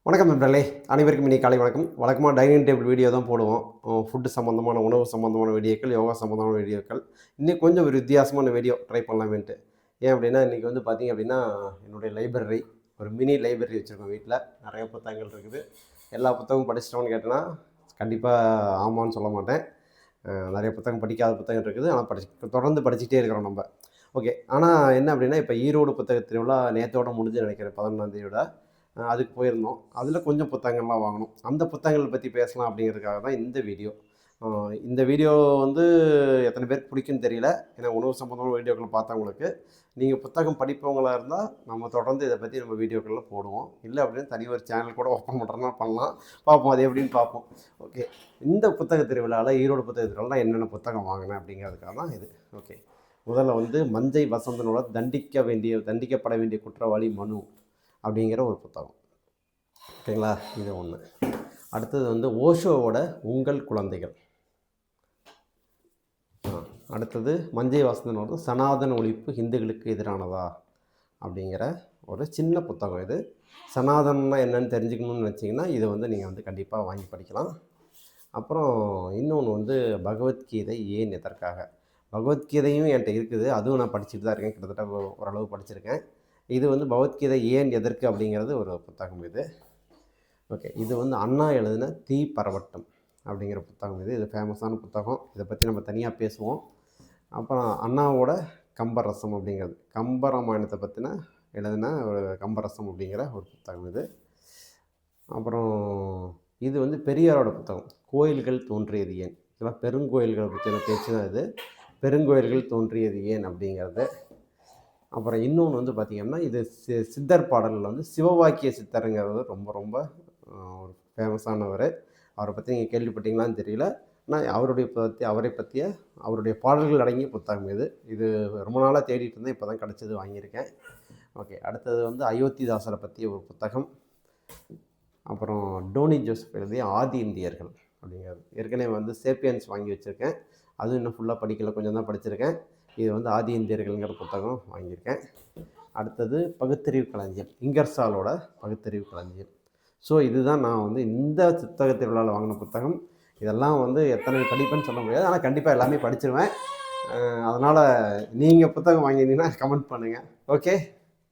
வணக்கம் நண்பர்களே, அனைவருக்கும் இனி காலை வணக்கம். வழக்கமாக டைனிங் டேபிள் வீடியோ தான் போடுவோம். ஃபுட்டு சம்மந்தமான, உணவு சம்மந்தமான வீடியோக்கள், யோகா சம்மந்தமான வீடியோக்கள். இன்னைக்கு கொஞ்சம் ஒரு வித்தியாசமான வீடியோ ட்ரை பண்ணலாமேன்ட்டு. ஏன் அப்படின்னா, இன்றைக்கி வந்து பார்த்தீங்க அப்படின்னா, என்னுடைய லைப்ரரி ஒரு மினி லைப்ரரி வச்சுருக்கோம் வீட்டில். நிறைய புத்தகங்கள் இருக்குது. எல்லா புத்தகமும் படிச்சிட்டோம்னு கேட்டேன்னா, கண்டிப்பாக ஆமான்னு சொல்ல மாட்டேன். நிறைய புத்தகம் படிக்காத புத்தகம் இருக்குது. ஆனால் தொடர்ந்து படிச்சுக்கிட்டே இருக்கிறோம் நம்ம. ஓகே. ஆனால் என்ன அப்படின்னா, இப்போ ஈரோடு புத்தக திருவிழா நேத்தோட முடிஞ்சுன்னு நினைக்கிறேன், 11ஆம் தேதியோட. அதுக்கு போயிருந்தோம். அதில் கொஞ்சம் புத்தகங்கள்லாம் வாங்கணும். அந்த புத்தகங்கள் பற்றி பேசலாம் அப்படிங்கிறதுக்காக தான் இந்த வீடியோ. இந்த வீடியோ வந்து எத்தனை பேருக்கு பிடிக்கும்னு தெரியல. ஏன்னா உணவு சம்மந்தமான வீடியோக்கள் பார்த்தவங்களுக்கு. நீங்கள் புத்தகம் படிப்பவங்களா இருந்தால் நம்ம தொடர்ந்து இதை பற்றி நம்ம வீடியோக்களில் போடுவோம். இல்லை அப்படின்னு தனி ஒரு சேனல் கூட ஓப்பன் பண்ணுறோன்னா பண்ணலாம். பார்ப்போம், அது எப்படின்னு பார்ப்போம். ஓகே. இந்த புத்தக திருவிழாவில், ஈரோடு புத்தக திருவிழாவில் என்னென்ன புத்தகம் வாங்கினேன் அப்படிங்கிறதுக்காக தான் இது. ஓகே. முதல்ல வந்து மஞ்சை வசந்தனோட தண்டிக்கப்பட வேண்டிய குற்றவாளி மனு அப்படிங்கிற ஒரு புத்தகம். ஓகேங்களா? இது ஒன்று. அடுத்தது வந்து ஓஷோவோட உங்கள் குழந்தைகள். அடுத்தது மஞ்சை வாசனோட சனாதன ஒழிப்பு இந்துக்களுக்கு எதிரானதா அப்படிங்கிற ஒரு சின்ன புத்தகம். இது சனாதனம்னா என்னன்னு தெரிஞ்சுக்கணும்னு நினச்சிங்கன்னா இதை வந்து நீங்கள் வந்து கண்டிப்பாக வாங்கி படிக்கலாம். அப்புறம் இன்னொன்று வந்து பகவத்கீதை ஏன் எதற்காக. பகவத்கீதையும் என்கிட்ட இருக்குது. அதுவும் நான் படிச்சுட்டு தான் இருக்கேன். கிட்டத்தட்ட ஓரளவு படிச்சிருக்கேன். இது வந்து பகவத்கீதை ஏன் எதற்கு அப்படிங்கிறது ஒரு புத்தகம் இது. ஓகே. இது வந்து அண்ணா எழுதின தீ பரவட்டம் அப்படிங்கிற புத்தகம். இது ஃபேமஸான புத்தகம். இதை பற்றி நம்ம தனியாக பேசுவோம். அப்புறம் அண்ணாவோட கம்பரசம் அப்படிங்கிறது, கம்பராமாயணத்தை பற்றின எழுதின ஒரு கம்பரசம் அப்படிங்கிற ஒரு புத்தகம் இது. அப்புறம் இது வந்து பெரியாரோட புத்தகம், கோயில்கள் தோன்றியது ஏன். இதெல்லாம் பெருங்கோயில்களை பற்றின பேச்சு தான் இது. பெருங்கோயில்கள் தோன்றியது ஏன் அப்படிங்கிறது. அப்புறம் இன்னொன்று வந்து பார்த்திங்கன்னா, இது சித்தர் பாடலில் வந்து சிவவாக்கிய சித்தருங்கிறது ரொம்ப ரொம்ப ஒரு ஃபேமஸானவர். அவரை பற்றி நீங்கள் கேள்விப்பட்டீங்களான்னு தெரியல. ஆனால் அவரை பற்றிய அவருடைய பாடல்கள் அடங்கிய புத்தகம் இது. இது ரொம்ப நாளாக தேடிட்டு இருந்தேன். இப்போ தான் கிடச்சது, வாங்கியிருக்கேன். ஓகே. அடுத்தது வந்து அயோத்திதாசரை பற்றிய ஒரு புத்தகம். அப்புறம் டோனி ஜோசப் எழுதிய ஆதி இந்தியர்கள் அப்படிங்கிறது. ஏற்கனவே வந்து சேப்பியன்ஸ் வாங்கி வச்சுருக்கேன். அதுவும் இன்னும் ஃபுல்லாக படிக்கல, கொஞ்சம் தான் படிச்சிருக்கேன். இது வந்து ஆதி இந்தியர்கள்ங்கிற புத்தகம் வாங்கியிருக்கேன். அடுத்தது பகுத்தறிவு களஞ்சியம், இங்கர்சாலோட பகுத்தறிவு களஞ்சியம். ஸோ இதுதான் நான் வந்து இந்த புத்தக திருவிழாவில் வாங்கின புத்தகம். இதெல்லாம் வந்து எத்தனை படிப்பேன்னு சொல்ல முடியாது, ஆனால் கண்டிப்பாக எல்லாமே படிச்சிருவேன். அதனால் நீங்கள் புத்தகம் வாங்கியிருந்தீங்கன்னா கமெண்ட் பண்ணுங்கள். ஓகே.